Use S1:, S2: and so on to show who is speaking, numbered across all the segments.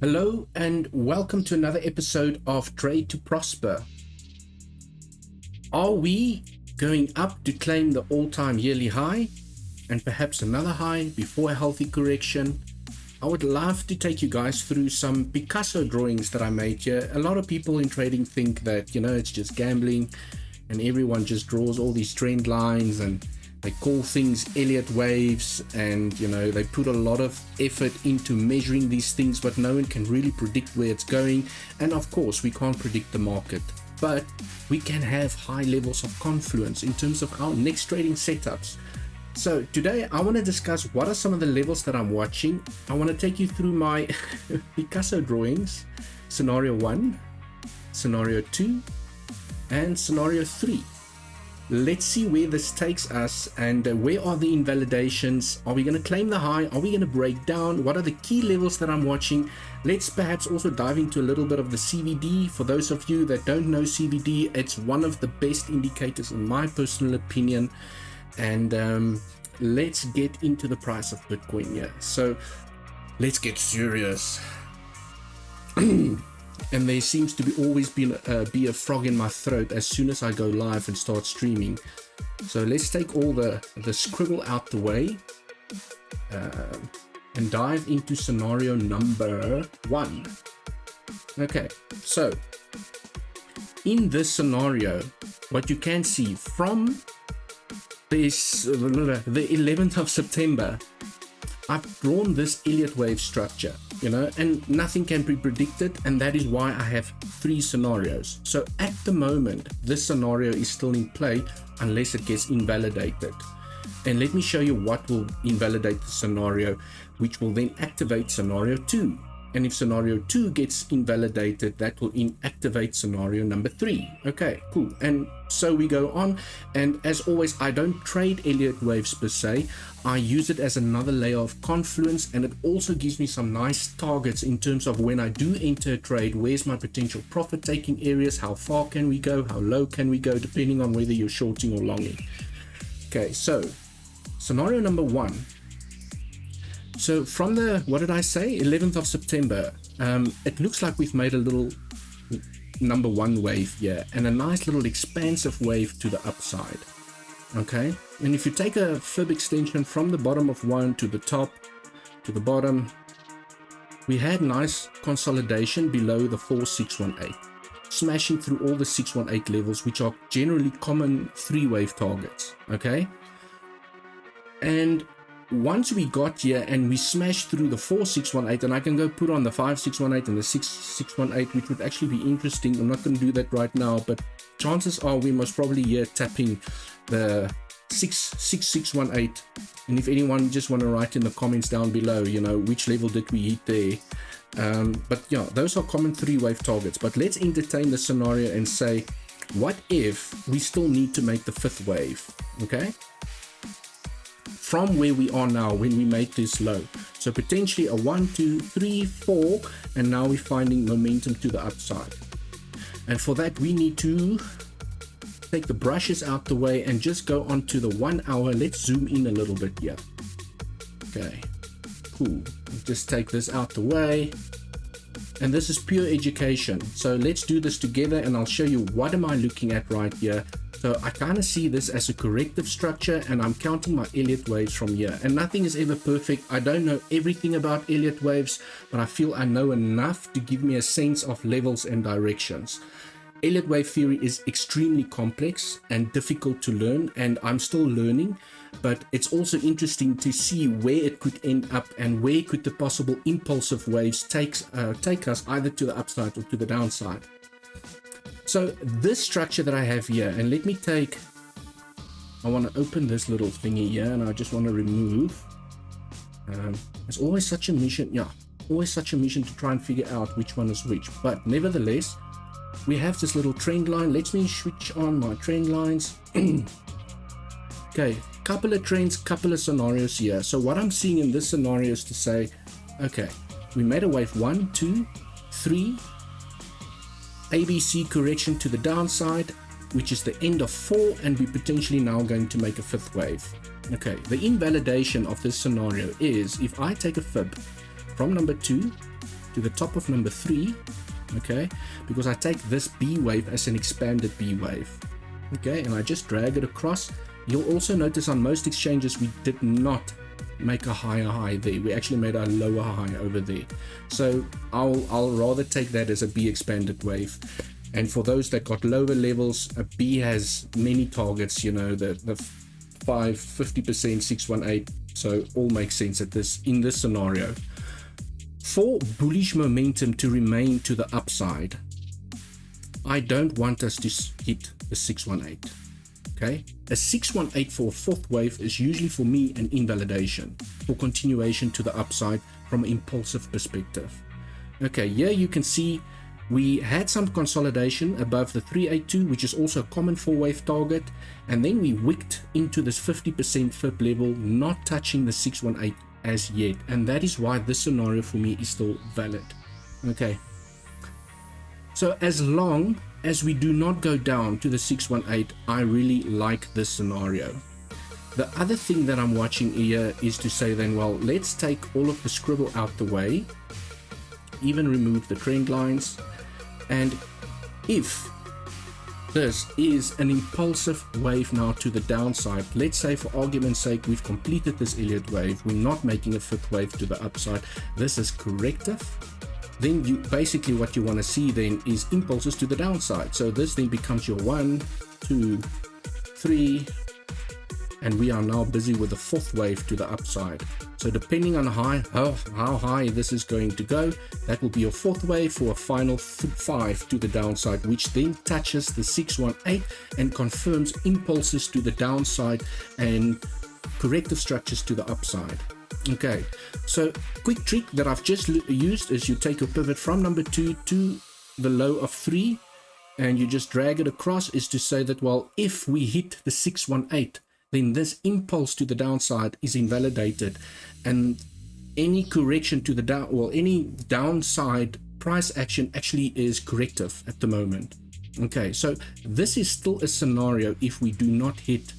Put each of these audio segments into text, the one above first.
S1: Hello and welcome to another episode of Trade to Prosper. Are we going up to claim the all-time yearly high and perhaps another high before a healthy correction? I would love to take you guys through some Picasso drawings that I made here. A lot of people in trading think that, it's just gambling and everyone just draws all these trend lines and they call things Elliot Waves, and they put a lot of effort into measuring these things, but no one can really predict where it's going. And of course, we can't predict the market, but we can have high levels of confluence in terms of our next trading setups. So today I want to discuss what are some of the levels that I'm watching. I want to take you through my Picasso drawings, scenario 1, scenario 2, and scenario 3. Let's see where this takes us and where are the invalidations. Are we going to claim the high? Are we going to break down? What are the key levels that I'm watching? Let's perhaps also dive into a little bit of the CVD. For those of you that don't know CVD, it's one of the best indicators in my personal opinion. And let's get into the price of Bitcoin here. So let's get serious. And there seems to be always be a frog in my throat as soon as I go live and start streaming. So let's take all the scribble out the way and dive into scenario number 1. Okay, so in this scenario, what you can see from this the 11th of September, I've drawn this Elliot Wave structure, and nothing can be predicted, and that is why I have 3 scenarios. So at the moment, this scenario is still in play unless it gets invalidated. And let me show you what will invalidate the scenario, which will then activate scenario 2. And if scenario 2 gets invalidated, that will inactivate scenario number 3. Okay, cool. And so we go on. And as always, I don't trade Elliot Waves per se. I use it as another layer of confluence, and it also gives me some nice targets in terms of when I do enter a trade, where's my potential profit taking areas, how far can we go, how low can we go, depending on whether you're shorting or longing. Okay, so scenario number 1. So from the, what did I say, 11th of September, it looks like we've made a little number 1 wave here and a nice little expansive wave to the upside. Okay, and if you take a fib extension from the bottom of 1 to the top, to the bottom, we had nice consolidation below the 4618, smashing through all the 618 levels, which are generally common 3-wave targets. Okay, and once we got here and we smashed through the 4618, and I can go put on the 5618 and the 6618, which would actually be interesting. I'm not going to do that right now, but chances are we most probably here tapping the 6618. And if anyone just want to write in the comments down below, which level did we hit there? But yeah, those are common 3-wave targets. But let's entertain the scenario and say, what if we still need to make the 5th wave? Okay, from where we are now when we make this low. So potentially a 1, 2, 3, 4, and now we're finding momentum to the upside. And for that, we need to take the brushes out the way and just go on to the 1 hour. Let's zoom in a little bit here. Okay, cool. Just take this out the way. And this is pure education. So let's do this together and I'll show you what am I looking at right here. So I kind of see this as a corrective structure, and I'm counting my Elliot Waves from here. And nothing is ever perfect. I don't know everything about Elliot Waves, but I feel I know enough to give me a sense of levels and directions. Elliot Wave theory is extremely complex and difficult to learn, and I'm still learning, but it's also interesting to see where it could end up and where could the possible impulsive waves take us either to the upside or to the downside. So this structure that I have here, and let me I want to open this little thingy here, and I just want to remove. It's always such a mission, to try and figure out which one is which. But nevertheless, we have this little trend line. Let me switch on my trend lines. Okay, couple of trends, couple of scenarios here. So what I'm seeing in this scenario is to say, okay, we made a wave 1, 2, 3. ABC correction to the downside, which is the end of 4, and we're potentially now going to make a 5th wave. Okay, the invalidation of this scenario is if I take a fib from number 2 to the top of number 3, okay, because I take this B wave as an expanded B wave, okay, and I just drag it across. You'll also notice on most exchanges we did not make a higher high there. We actually made a lower high over there. So I'll rather take that as a B expanded wave. And for those that got lower levels, a B has many targets, you know, the 5, 50%, 618. So all makes sense in this scenario. For bullish momentum to remain to the upside, I don't want us to hit the 618. Okay, a 618 for a fourth wave is usually for me an invalidation for continuation to the upside from an impulsive perspective. Okay, here you can see we had some consolidation above the 382, which is also a common 4-wave target, and then we wicked into this 50% fib level, not touching the 618 as yet, and that is why this scenario for me is still valid. Okay, so as long as we do not go down to the 618, I really like this scenario. The other thing that I'm watching here is to say then, well, let's take all of the scribble out the way, even remove the trend lines, and if this is an impulsive wave now to the downside, let's say for argument's sake we've completed this Elliot wave, we're not making a fifth wave to the upside, this is corrective, then you basically what you want to see then is impulses to the downside. So this then becomes your 1, 2, 3, and we are now busy with the fourth wave to the upside. So depending on how high this is going to go, that will be your fourth wave for a final 5 to the downside, which then touches the 618 and confirms impulses to the downside and corrective structures to the upside. Okay, so quick trick that I've just used is you take your pivot from number 2 to the low of 3 and you just drag it across, is to say that, well, if we hit the 618, then this impulse to the downside is invalidated, and any correction to the any downside price action actually is corrective at the moment. Okay, so this is still a scenario if we do not hit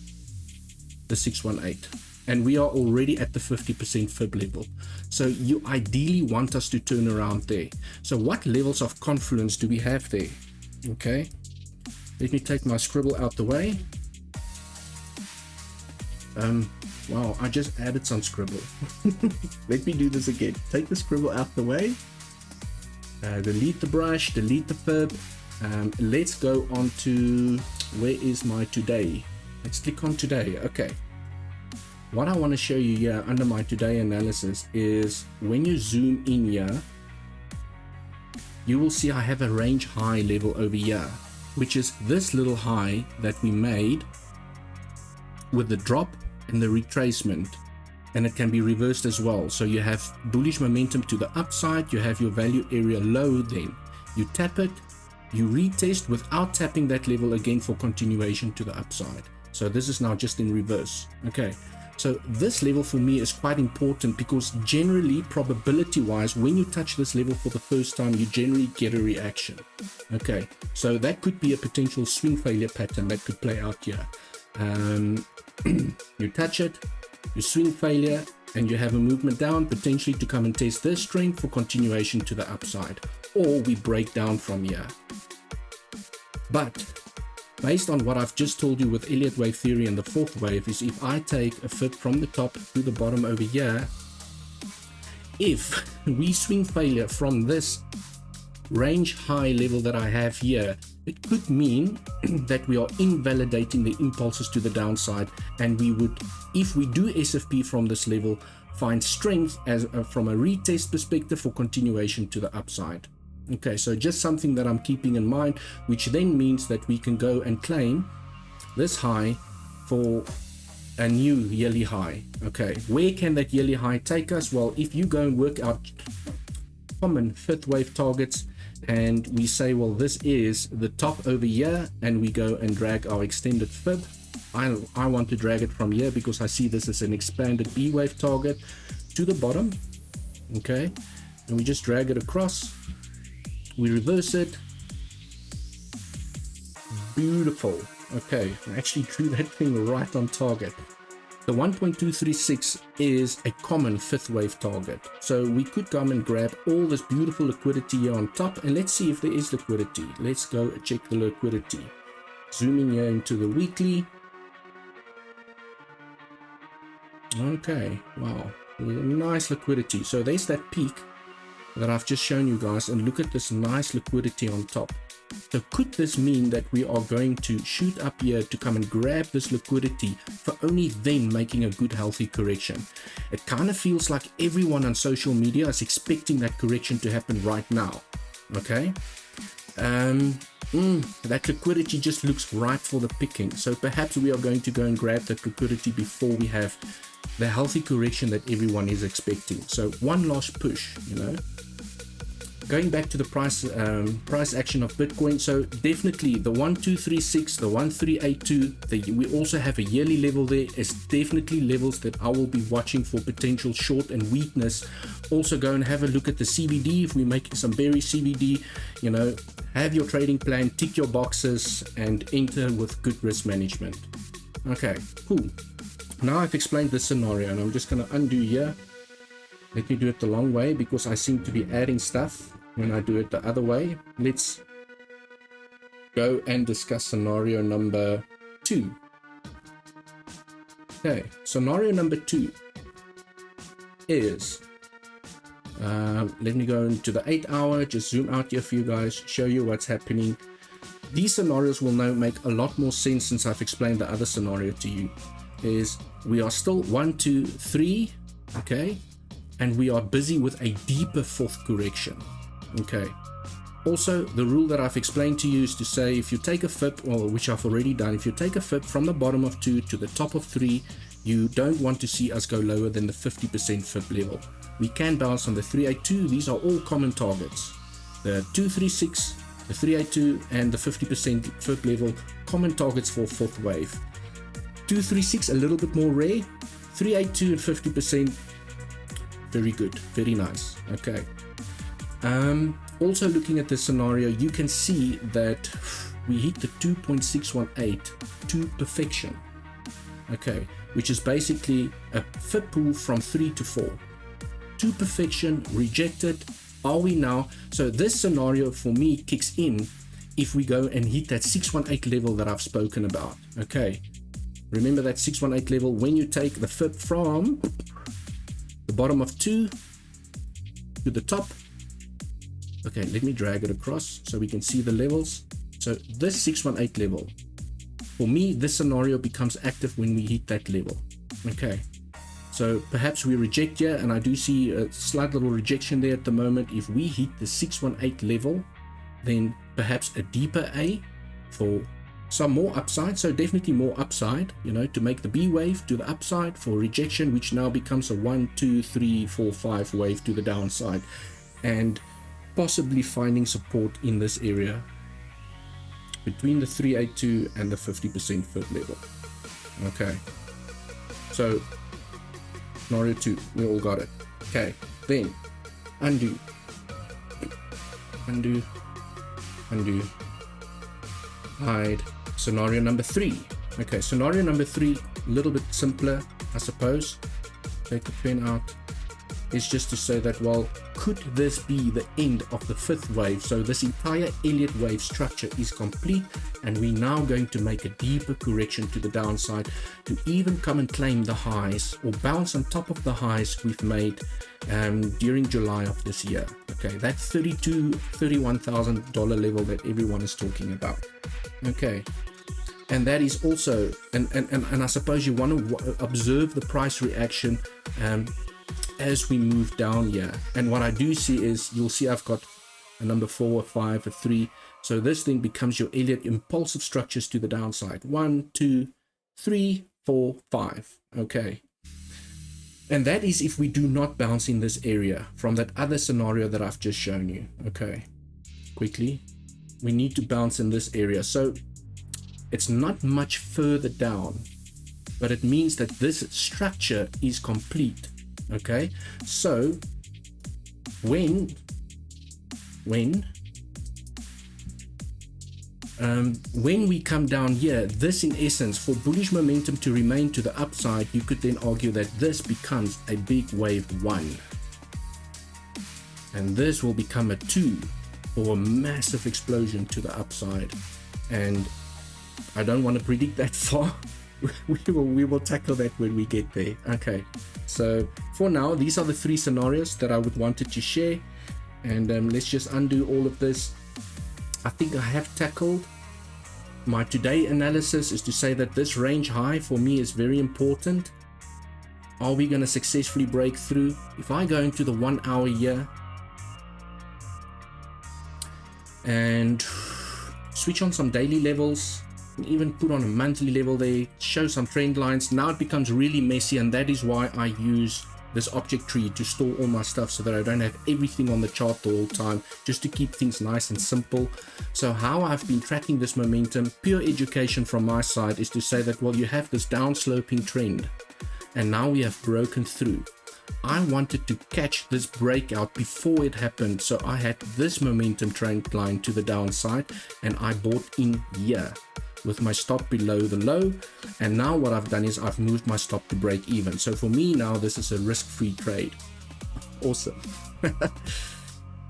S1: the 618, and we are already at the 50% fib level. So you ideally want us to turn around there. So what levels of confluence do we have there? Okay, let me take my scribble out the way. Wow, I just added some scribble. Let me do this again. Take the scribble out the way, delete the brush, delete the fib. Let's go on to, where is my today? Let's click on today. Okay, what I want to show you here under my today analysis is when you zoom in here, you will see I have a range high level over here, which is this little high that we made with the drop and the retracement, and it can be reversed as well. So you have bullish momentum to the upside, you have your value area low, then you tap it, you retest without tapping that level again for continuation to the upside. So this is now just in reverse. Okay, so this level for me is quite important because generally, probability wise, when you touch this level for the first time, you generally get a reaction. Okay, so that could be a potential swing failure pattern that could play out here. You touch it, you swing failure, and you have a movement down potentially to come and test this strength for continuation to the upside, or we break down from here. But based on what I've just told you with Elliot wave theory and the fourth wave, is if I take a fib from the top to the bottom over here, if we swing failure from this range high level that I have here, it could mean that we are invalidating the impulses to the downside, and we would, if we do SFP from this level, find strength as from a retest perspective for continuation to the upside. Okay, so just something that I'm keeping in mind, which then means that we can go and claim this high for a new yearly high. Okay, where can that yearly high take us? Well, if you go and work out common fifth wave targets, and we say, well, this is the top over here, and we go and drag our extended fib. I want to drag it from here because I see this as an expanded B wave target to the bottom. Okay, and we just drag it across, we reverse it. Beautiful. Okay, I actually drew that thing right on target. the 1.236 is a common fifth wave target. So we could come and grab all this beautiful liquidity here on top, and let's see if there is liquidity. Let's go check the liquidity. Zooming here into the weekly. Okay, wow, nice liquidity. So there's that peak that I've just shown you guys, and look at this nice liquidity on top. So could this mean that we are going to shoot up here to come and grab this liquidity for only then making a good healthy correction? It kind of feels like everyone on social media is expecting that correction to happen right now. Okay, that liquidity just looks right for the picking. So perhaps we are going to go and grab that liquidity before we have the healthy correction that everyone is expecting. So one last push, you know. Going back to the price action of Bitcoin, so definitely the 1236, the 1382, we also have a yearly level there. Is definitely levels that I will be watching for potential short and weakness. Also go and have a look at the CBD. If we're making some berry CBD, you know, have your trading plan, tick your boxes, and enter with good risk management. Okay, cool. Now I've explained this scenario, and I'm just going to undo here. Let me do it the long way because I seem to be adding stuff when I do it the other way. Let's go and discuss scenario number 2. Okay, scenario number 2 is, let me go into the 8 hour, just zoom out here for you guys, show you what's happening. These scenarios will now make a lot more sense since I've explained the other scenario to you. Is we are still 1, 2, 3, okay, and we are busy with a deeper fourth correction. Okay, also the rule that I've explained to you is to say if you take a fib, or which I've already done, if you take a fib from the bottom of 2 to the top of 3, you don't want to see us go lower than the 50% fib level. We can bounce on the 382. These are all common targets. The 236, the 382, and the 50% fib level, common targets for fourth wave. 236 a little bit more rare. 382 and 50%, very good, very nice. Okay. Also looking at this scenario, you can see that we hit the 2.618 to perfection. Okay, which is basically a fib pool from 3 to 4. To perfection, rejected. Are we now? So this scenario for me kicks in if we go and hit that 618 level that I've spoken about. Okay. Remember that 618 level when you take the fib from the bottom of 2 to the top. Okay, let me drag it across so we can see the levels. So this 618 level, for me, this scenario becomes active when we hit that level. Okay, so perhaps we reject here, and I do see a slight little rejection there at the moment. If we hit the 618 level, then perhaps a deeper A for some more upside. So definitely more upside, you know, to make the B wave to the upside, for rejection, which now becomes a 1, 2, 3, 4, 5 wave to the downside, and possibly finding support in this area between the 382 and the 50% fib level. Okay, so scenario 2, we all got it. Okay, then undo, hide. Scenario number 3. Okay, scenario number 3, a little bit simpler, I suppose. Take the pen out. It's just to say that, well, could this be the end of the fifth wave? So this entire Elliot Wave structure is complete, and we're now going to make a deeper correction to the downside to even come and claim the highs or bounce on top of the highs we've made during July of this year. Okay, that $31,000 level that everyone is talking about. Okay, and that is also, and I suppose you want to observe the price reaction as we move down here. And what I do see is, you'll see I've got a number 4, a 5, a 3. So this thing becomes your Elliott impulsive structures to the downside. 1, 2, 3, 4, 5. Okay. And that is if we do not bounce in this area from that other scenario that I've just shown you. Okay. Quickly. We need to bounce in this area. So it's not much further down, but it means that this structure is complete. Okay, so when when we come down here, this in essence, for bullish momentum to remain to the upside, you could then argue that this becomes a big wave 1. And this will become a 2 for a massive explosion to the upside. And I don't want to predict that far. we will tackle that when we get there. Okay, so for now, these are the 3 scenarios that I would wanted to share. And let's just undo all of this. I think I have tackled my today analysis, is to say that this range high for me is very important. Are we going to successfully break through? If I go into the 1 hour here and switch on some daily levels, and even put on a monthly level there, show some trend lines, now it becomes really messy, and that is why I use this object tree to store all my stuff, so that I don't have everything on the chart the whole time, just to keep things nice and simple. So how I've been tracking this momentum, pure education from my side, is to say that, well, you have this downsloping trend, and now we have broken through. I wanted to catch this breakout before it happened, so I had this momentum trend line to the downside, and I bought in here with my stop below the low. And now what I've done is I've moved my stop to break even. So for me now, this is a risk-free trade. Awesome.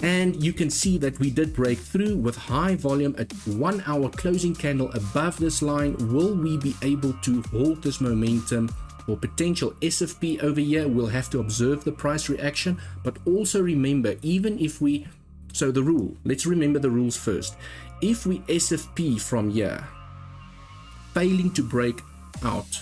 S1: And you can see that we did break through with high volume at 1 hour closing candle above this line. Will we be able to hold this momentum or potential SFP over here? We'll have to observe the price reaction, but also remember, even if we, so the rule, let's remember the rules first. If we SFP from here, failing to break out,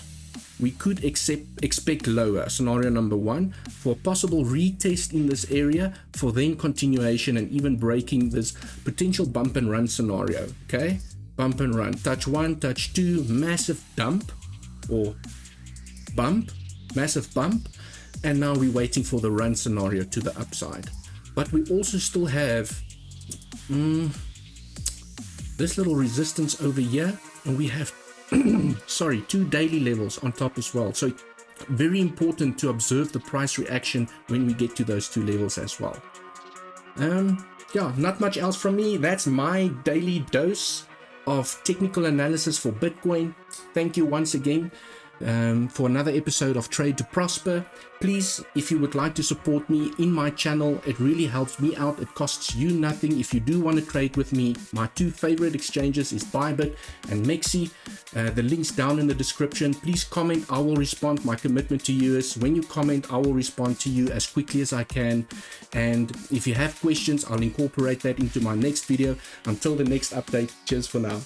S1: we could expect lower, scenario number 1, for a possible retest in this area, for then continuation and even breaking this potential bump and run scenario. Okay, bump and run, touch 1, touch 2, massive dump or bump, massive bump, and now we're waiting for the run scenario to the upside. But we also still have this little resistance over here, and we have 2 daily levels on top as well. So very important to observe the price reaction when we get to those 2 levels as well. Yeah, not much else from me. That's my daily dose of technical analysis for Bitcoin. Thank you once again for another episode of Trade to Prosper. Please, if you would like to support me in my channel, it really helps me out. It costs you nothing. If you do want to trade with me, my 2 favorite exchanges is Bybit and Mexi. The link's down in the description. Please comment, I will respond. My commitment to you is when you comment, I will respond to you as quickly as I can. And if you have questions, I'll incorporate that into my next video. Until the next update, cheers for now.